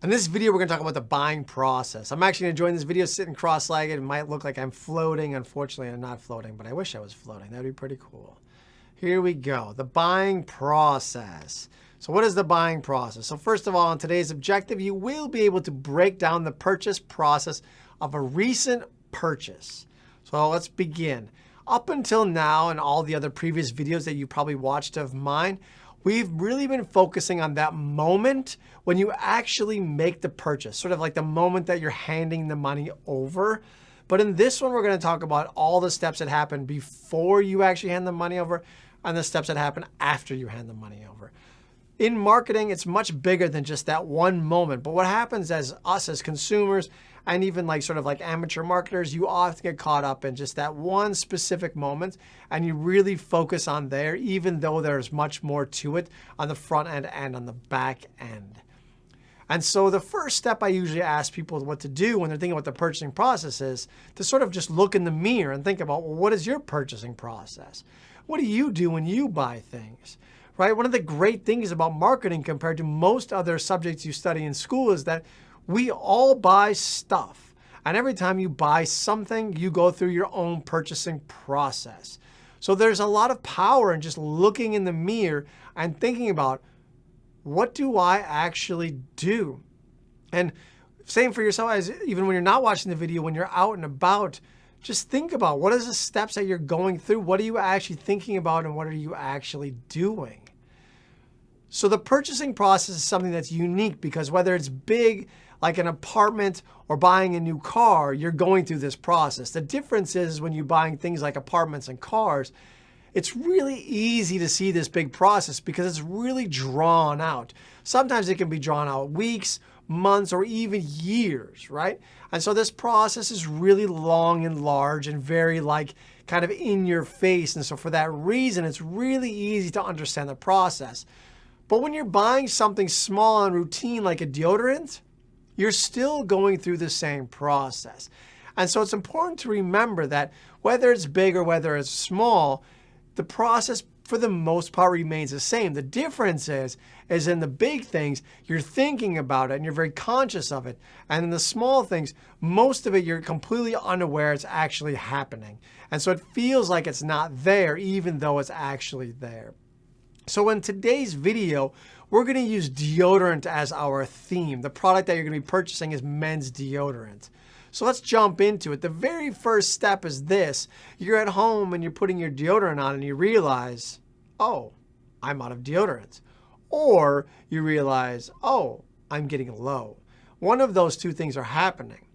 In this video, we're going to talk about the buying process. I'm actually going to join this video sitting cross-legged. It might look like I'm floating. Unfortunately, I'm not floating, but I wish I was floating. That would be pretty cool. Here we go. The buying process. So what is the buying process? So first of all, in today's objective, you will be able to break down the purchase process of a recent purchase. So let's begin. Up until now, and all the other previous videos that you probably watched of mine, we've really been focusing on that moment when you actually make the purchase, sort of like the moment that you're handing the money over. But in this one, we're going to talk about all the steps that happen before you actually hand the money over and the steps that happen after you hand the money over. In marketing, it's much bigger than just that one moment. But what happens as us as consumers and even like sort of like amateur marketers, you often get caught up in just that one specific moment and you really focus on there, even though there's much more to it on the front end and on the back end. And so the first step I usually ask people what to do when they're thinking about the purchasing process is to sort of just look in the mirror and think about, well, what is your purchasing process? What do you do when you buy things? Right? One of the great things about marketing compared to most other subjects you study in school is that we all buy stuff. And every time you buy something, you go through your own purchasing process. So there's a lot of power in just looking in the mirror and thinking about, what do I actually do? And same for yourself, as even when you're not watching the video, when you're out and about, just think about what is the steps that you're going through? What are you actually thinking about and what are you actually doing? So the purchasing process is something that's unique because whether it's big, like an apartment or buying a new car, you're going through this process. The difference is when you're buying things like apartments and cars, it's really easy to see this big process because it's really drawn out. Sometimes it can be drawn out weeks, months, or even years, right? And so this process is really long and large and very like kind of in your face. And so for that reason, it's really easy to understand the process. But when you're buying something small and routine like a deodorant, you're still going through the same process. And so it's important to remember that whether it's big or whether it's small, the process for the most part remains the same. The difference is in the big things, you're thinking about it and you're very conscious of it. And in the small things, most of it, you're completely unaware it's actually happening. And so it feels like it's not there, even though it's actually there. So in today's video, we're going to use deodorant as our theme. The product that you're going to be purchasing is men's deodorant. So let's jump into it. The very first step is this. You're at home and you're putting your deodorant on and you realize, oh, I'm out of deodorant. Or you realize, oh, I'm getting low. One of those two things are happening.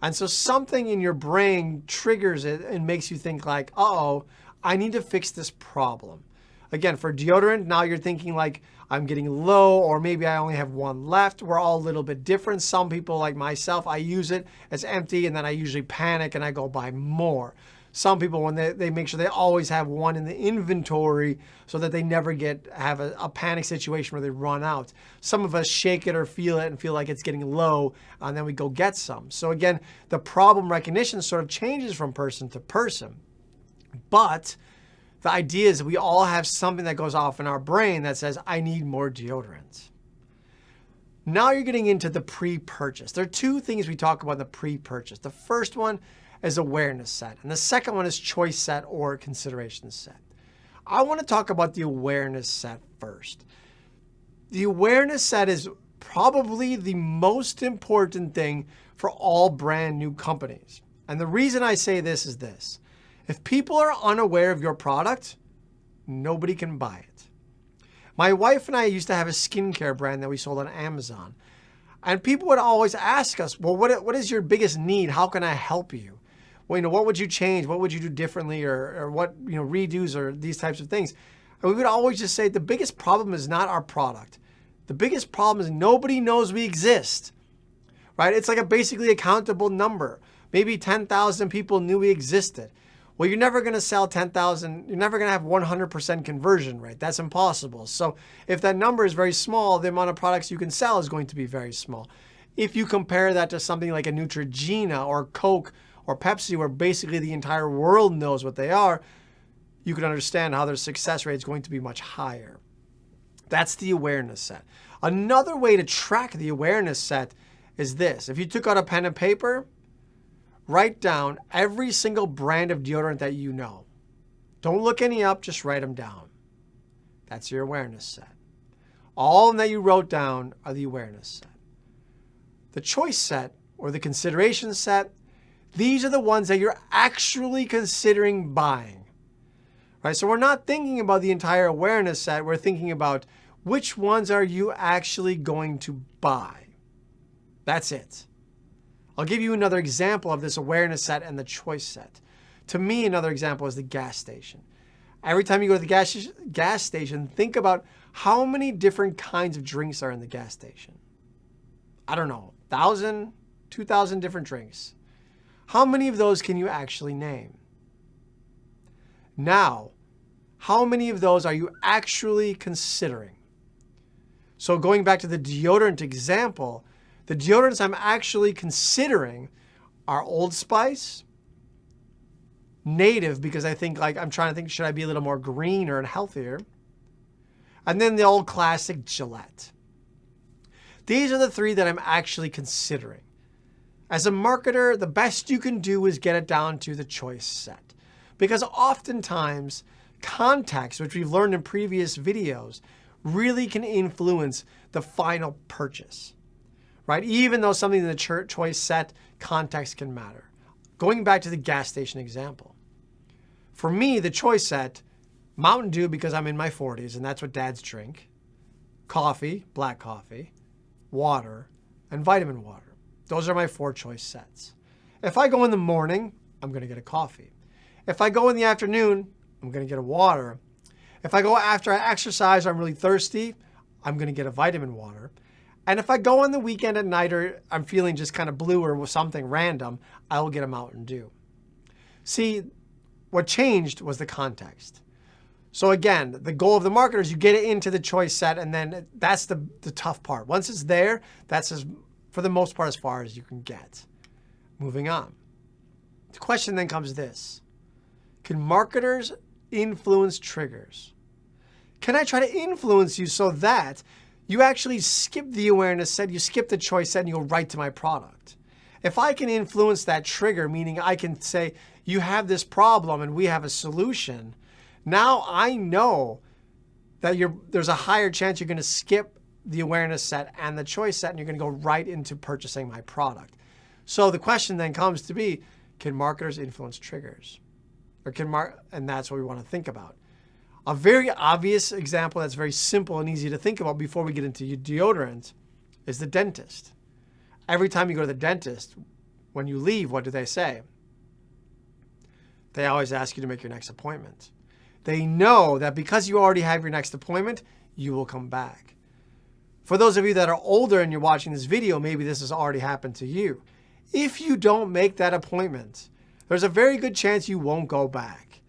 And so something in your brain triggers it and makes you think like, uh-oh, I need to fix this problem. Again, for deodorant, now you're thinking like, I'm getting low, or maybe I only have one left. We're all a little bit different. Some people like myself, I use it, it's empty, and then I usually panic and I go buy more. Some people, when they make sure they always have one in the inventory so that they never have a panic situation where they run out. Some of us shake it or feel it and feel like it's getting low, and then we go get some. So again, the problem recognition sort of changes from person to person. But the idea is we all have something that goes off in our brain that says, I need more deodorant. Now you're getting into the pre-purchase. There are two things we talk about in the pre-purchase. The first one is awareness set, and the second one is choice set or consideration set. I want to talk about the awareness set first. The awareness set is probably the most important thing for all brand new companies. And the reason I say this is this. If people are unaware of your product, nobody can buy it. My wife and I used to have a skincare brand that we sold on Amazon. And people would always ask us, well, what is your biggest need? How can I help you? Well, what would you change? What would you do differently? Or what, redos or these types of things? And we would always just say the biggest problem is not our product. The biggest problem is nobody knows we exist, right? It's like basically a countable number. Maybe 10,000 people knew we existed. Well, you're never going to sell 10,000. You're never going to have 100% conversion rate. That's impossible. So if that number is very small, the amount of products you can sell is going to be very small. If you compare that to something like a Neutrogena or Coke or Pepsi, where basically the entire world knows what they are, you can understand how their success rate is going to be much higher. That's the awareness set. Another way to track the awareness set is this. If you took out a pen and paper, write down every single brand of deodorant that you know. Don't look any up, just write them down. That's your awareness set. All of them that you wrote down are the awareness set. The choice set or the consideration set, these are the ones that you're actually considering buying. Right? So we're not thinking about the entire awareness set. We're thinking about which ones are you actually going to buy. That's it. I'll give you another example of this awareness set and the choice set. To me, another example is the gas station. Every time you go to the gas station, think about how many different kinds of drinks are in the gas station. I don't know, 1,000, 2,000 different drinks. How many of those can you actually name? Now, how many of those are you actually considering? So going back to the deodorant example, the deodorants I'm actually considering are Old Spice, Native, because I think I'm trying to think, should I be a little more greener and healthier? And then the old classic Gillette. These are the three that I'm actually considering. As a marketer, the best you can do is get it down to the choice set. Because oftentimes, context, which we've learned in previous videos, really can influence the final purchase. Right? Even though something in the choice set, context can matter. Going back to the gas station example. For me, the choice set, Mountain Dew because I'm in my 40s and that's what dads drink. Coffee, black coffee, water, and vitamin water. Those are my 4 choice sets. If I go in the morning, I'm going to get a coffee. If I go in the afternoon, I'm going to get a water. If I go after I exercise or I'm really thirsty, I'm going to get a vitamin water. And if I go on the weekend at night or I'm feeling just kind of blue or with something random, I will get a Mountain Dew. See, what changed was the context. So again, the goal of the marketer is you get it into the choice set, and then that's the tough part. Once it's there, that's for the most part as far as you can get. Moving on. The question then comes this. Can marketers influence triggers? Can I try to influence you so that you actually skip the awareness set, you skip the choice set, and you go right to my product? If I can influence that trigger, meaning I can say, you have this problem and we have a solution, now I know that there's a higher chance you're going to skip the awareness set and the choice set, and you're going to go right into purchasing my product. So the question then comes to be, can marketers influence triggers? And that's what we want to think about. A very obvious example that's very simple and easy to think about before we get into deodorant is the dentist. Every time you go to the dentist, when you leave, what do they say? They always ask you to make your next appointment. They know that because you already have your next appointment, you will come back. For those of you that are older and you're watching this video, maybe this has already happened to you. If you don't make that appointment, there's a very good chance you won't go back.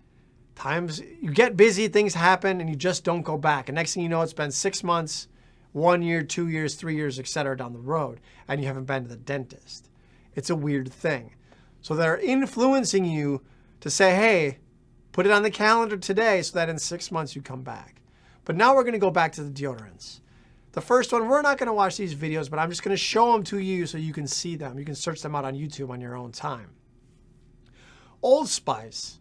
Times you get busy, things happen, and you just don't go back. And next thing you know, it's been 6 months, 1 year, 2 years, 3 years, etc. down the road, and you haven't been to the dentist. It's a weird thing. So they're influencing you to say, hey, put it on the calendar today so that in 6 months you come back. But now we're going to go back to the deodorants. The first one, we're not going to watch these videos, but I'm just going to show them to you so you can see them. You can search them out on YouTube on your own time. Old Spice.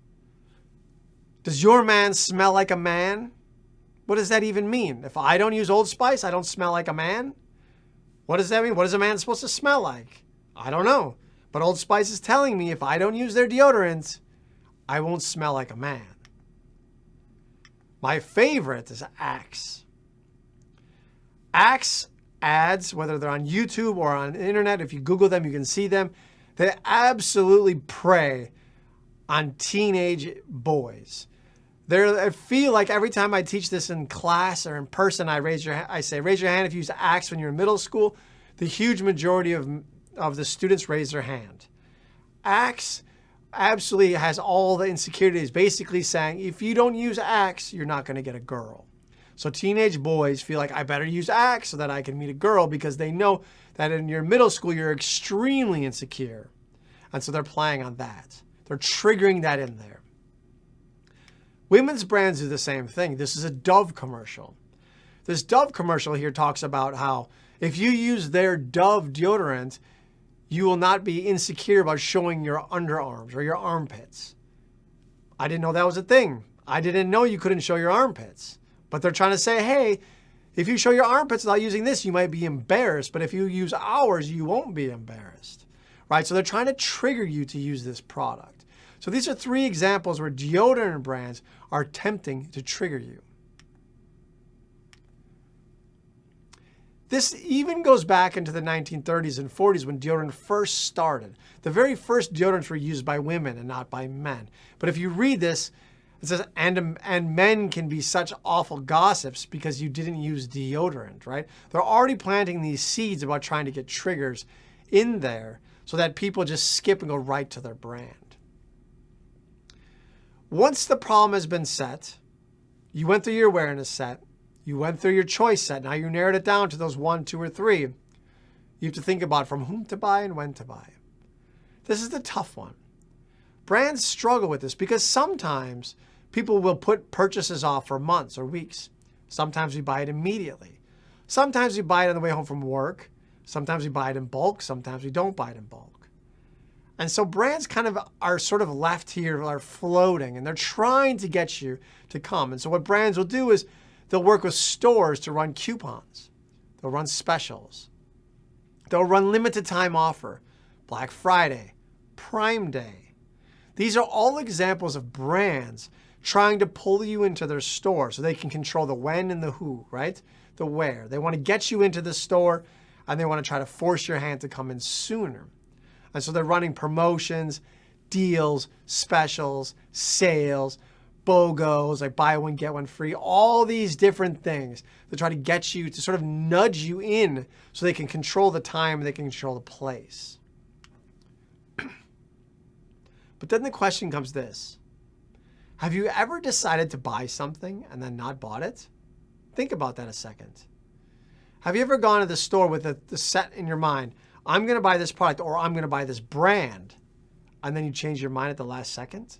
Does your man smell like a man? What does that even mean? If I don't use Old Spice, I don't smell like a man? What does that mean? What is a man supposed to smell like? I don't know. But Old Spice is telling me if I don't use their deodorant, I won't smell like a man. My favorite is Axe. Axe ads, whether they're on YouTube or on the internet, if you Google them, you can see them. They absolutely prey on teenage boys. I feel like every time I teach this in class or in person, I say, raise your hand if you use Axe when you're in middle school. The huge majority of the students raise their hand. Axe absolutely has all the insecurities, basically saying, if you don't use Axe, you're not going to get a girl. So teenage boys feel like I better use Axe so that I can meet a girl because they know that in your middle school, you're extremely insecure. And so they're playing on that. They're triggering that in there. Women's brands do the same thing. This is a Dove commercial. This Dove commercial here talks about how if you use their Dove deodorant, you will not be insecure about showing your underarms or your armpits. I didn't know that was a thing. I didn't know you couldn't show your armpits. But they're trying to say, hey, if you show your armpits without using this, you might be embarrassed. But if you use ours, you won't be embarrassed. Right? So they're trying to trigger you to use this product. So these are 3 examples where deodorant brands are attempting to trigger you. This even goes back into the 1930s and 40s when deodorant first started. The very first deodorants were used by women and not by men. But if you read this, it says, and men can be such awful gossips because you didn't use deodorant, right? They're already planting these seeds about trying to get triggers in there so that people just skip and go right to their brand. Once the problem has been set, you went through your awareness set, you went through your choice set, now you narrowed it down to those 1, 2, or 3. You have to think about from whom to buy and when to buy. This is the tough one. Brands struggle with this because sometimes people will put purchases off for months or weeks. Sometimes we buy it immediately. Sometimes we buy it on the way home from work. Sometimes we buy it in bulk. Sometimes we don't buy it in bulk. And so brands kind of are sort of left here, are floating, and they're trying to get you to come. And so what brands will do is they'll work with stores to run coupons. They'll run specials. They'll run limited time offer, Black Friday, Prime Day. These are all examples of brands trying to pull you into their store so they can control the when and the who, right? The where. They want to get you into the store and they want to try to force your hand to come in sooner. And so they're running promotions, deals, specials, sales, BOGOs, like buy one, get one free, all these different things to try to get you to sort of nudge you in so they can control the time and they can control the place. But then the question comes this. Have you ever decided to buy something and then not bought it? Think about that a second. Have you ever gone to the store with the set in your mind, I'm going to buy this product or I'm going to buy this brand, and then you change your mind at the last second?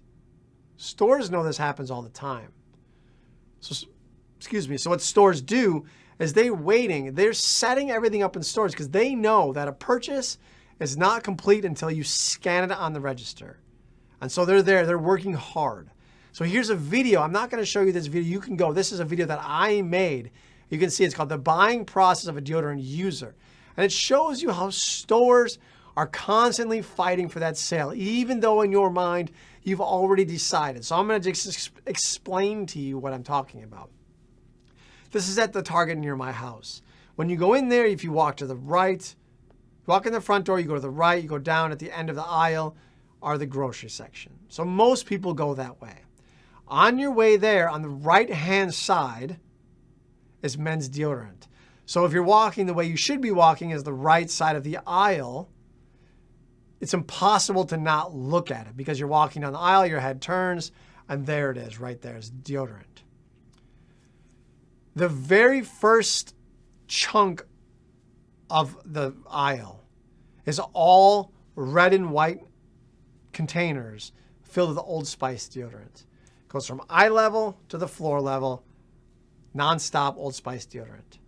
Stores know this happens all the time. So what stores do is they're setting everything up in stores because they know that a purchase is not complete until you scan it on the register. And so they're working hard. So here's a video. I'm not going to show you this video. You can go. This is a video that I made. You can see it's called The Buying Process of a Deodorant User. And it shows you how stores are constantly fighting for that sale, even though in your mind you've already decided. So I'm going to just explain to you what I'm talking about. This is at the Target near my house. When you go in there, if you walk to the right, walk in the front door, you go to the right, you go down at the end of the aisle are the grocery section. So most people go that way. On your way there, on the right-hand side, is men's deodorant. So if you're walking the way you should be walking is the right side of the aisle, it's impossible to not look at it because you're walking down the aisle, your head turns, and there it is, right there is deodorant. The very first chunk of the aisle is all red and white containers filled with Old Spice deodorant. It goes from eye level to the floor level, non-stop Old Spice deodorant.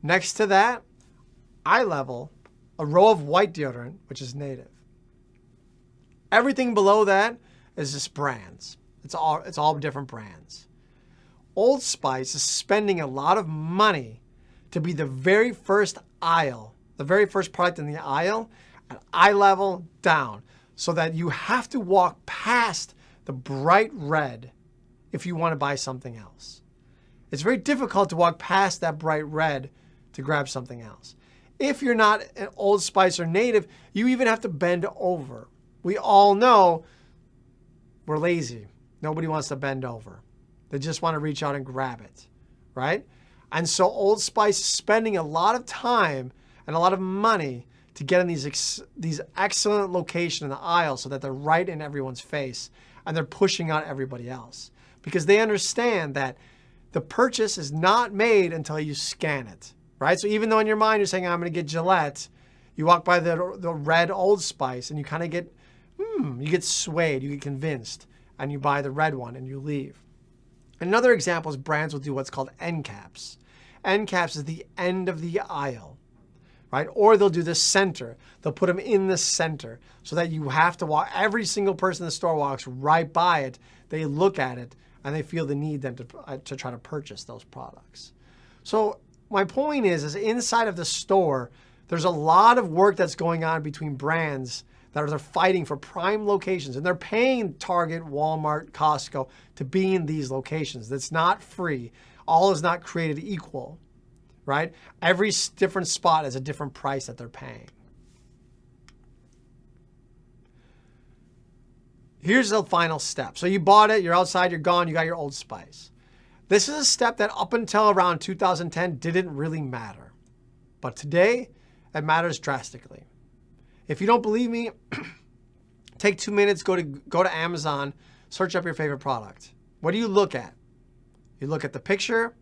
Next to that, eye level, a row of white deodorant, which is native. Everything below that is just brands. It's all different brands. Old Spice is spending a lot of money to be the very first aisle, the very first product in the aisle, at eye level down, so that you have to walk past the bright red if you want to buy something else. It's very difficult to walk past that bright red to grab something else. If you're not an Old Spice or native, you even have to bend over. We all know we're lazy. Nobody wants to bend over. They just want to reach out and grab it, right? And so Old Spice is spending a lot of time and a lot of money to get in these excellent locations in the aisle so that they're right in everyone's face and they're pushing out everybody else because they understand that the purchase is not made until you scan it, right? So even though in your mind you're saying, I'm going to get Gillette, you walk by the red Old Spice and you kind of get, you get swayed, you get convinced, and you buy the red one and you leave. Another example is brands will do what's called end caps. End caps is the end of the aisle, right? Or they'll do the center. They'll put them in the center so that you have to walk. Every single person in the store walks right by it. They look at it and they feel the need then to try to purchase those products. So my point is inside of the store, there's a lot of work that's going on between brands that are fighting for prime locations, and they're paying Target, Walmart, Costco to be in these locations. That's not free. All is not created equal, right? Every different spot is a different price that they're paying. Here's the final step. So you bought it, you're outside, you're gone, you got your Old Spice. This is a step that up until around 2010 didn't really matter. But today, it matters drastically. If you don't believe me, take 2 minutes, go to Amazon, search up your favorite product. What do you look at? You look at the picture,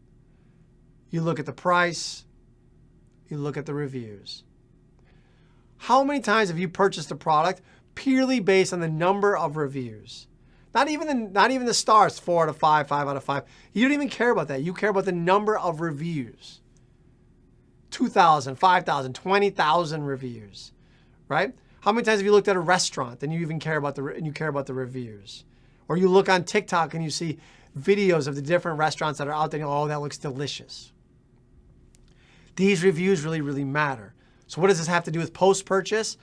you look at the price, you look at the reviews. How many times have you purchased a product purely based on the number of reviews? Not even the stars, 4 out of 5, 5 out of 5. You don't even care about that. You care about the number of reviews. 2,000, 5,000, 20,000 reviews, right? How many times have you looked at a restaurant and you even care about the reviews? Or you look on TikTok and you see videos of the different restaurants that are out there and you go, oh, that looks delicious. These reviews really, really matter. So what does this have to do with post-purchase?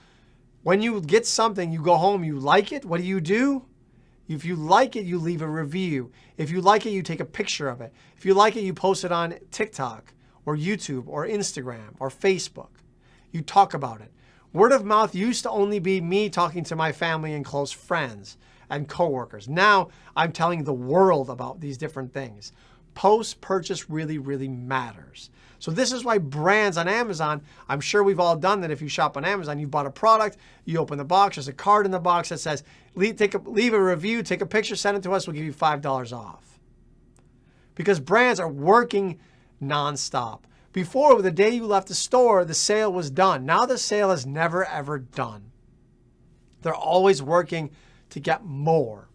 When you get something, you go home, you like it, what do? If you like it, you leave a review. If you like it, you take a picture of it. If you like it, you post it on TikTok or YouTube or Instagram or Facebook. You talk about it. Word of mouth used to only be me talking to my family and close friends and coworkers. Now I'm telling the world about these different things. Post-purchase really, really matters. So this is why brands on Amazon, I'm sure we've all done that. If you shop on Amazon, you bought a product, you open the box, there's a card in the box that says, leave a review, take a picture, send it to us, we'll give you $5 off. Because brands are working nonstop. Before, the day you left the store, the sale was done. Now the sale is never, ever done. They're always working to get more.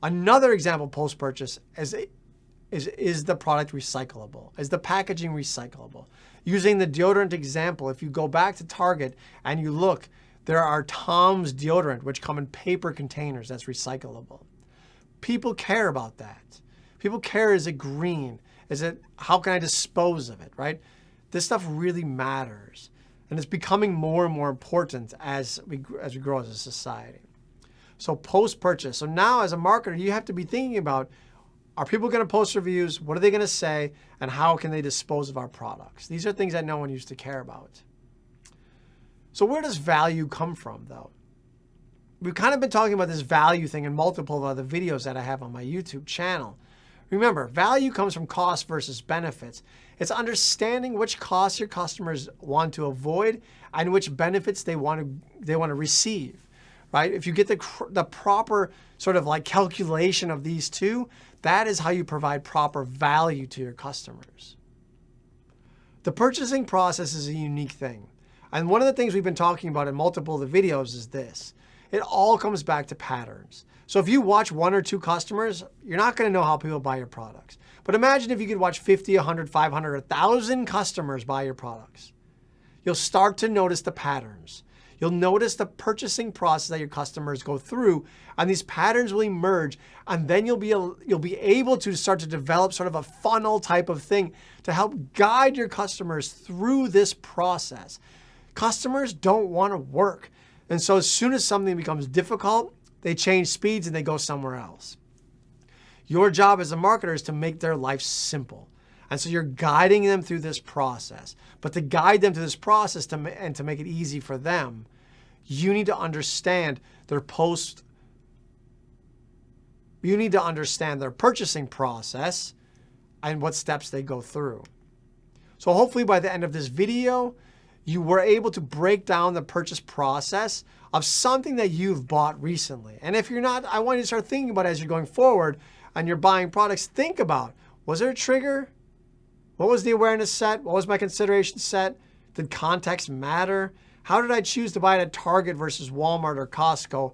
Another example post-purchase is the product recyclable? Is the packaging recyclable? Using the deodorant example, if you go back to Target and you look, there are Tom's deodorant, which come in paper containers that's recyclable. People care about that. People care, is it green? How can I dispose of it, right? This stuff really matters. And it's becoming more and more important as we grow as a society. So post-purchase. So now as a marketer, you have to be thinking about, are people going to post reviews? What are they going to say? And how can they dispose of our products? These are things that no one used to care about. So where does value come from, though? We've kind of been talking about this value thing in multiple other videos that I have on my YouTube channel. Remember, value comes from cost versus benefits. It's understanding which costs your customers want to avoid and which benefits they want to receive, right? If you get the proper sort of like calculation of these two, that is how you provide proper value to your customers. The purchasing process is a unique thing. And one of the things we've been talking about in multiple of the videos is this. It all comes back to patterns. So if you watch 1 or 2 customers, you're not going to know how people buy your products. But imagine if you could watch 50, 100, 500, 1,000 customers buy your products. You'll start to notice the patterns. You'll notice the purchasing process that your customers go through, and these patterns will emerge, and then you'll be able to start to develop sort of a funnel type of thing to help guide your customers through this process. Customers don't want to work. And so as soon as something becomes difficult, they change speeds and they go somewhere else. Your job as a marketer is to make their life simple. And so you're guiding them through this process. But to guide them through this process and to make it easy for them, you need to understand their purchasing process and what steps they go through. So hopefully by the end of this video, you were able to break down the purchase process of something that you've bought recently. And if you're not, I want you to start thinking about it as you're going forward and you're buying products. Think about, was there a trigger? What was the awareness set? What was my consideration set? Did context matter? How did I choose to buy it at Target versus Walmart or Costco,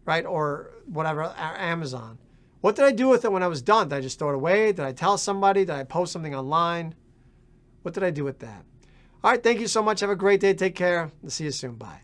right? Or whatever, Amazon. What did I do with it when I was done? Did I just throw it away? Did I tell somebody? Did I post something online? What did I do with that? All right, thank you so much. Have a great day. Take care. I'll see you soon. Bye.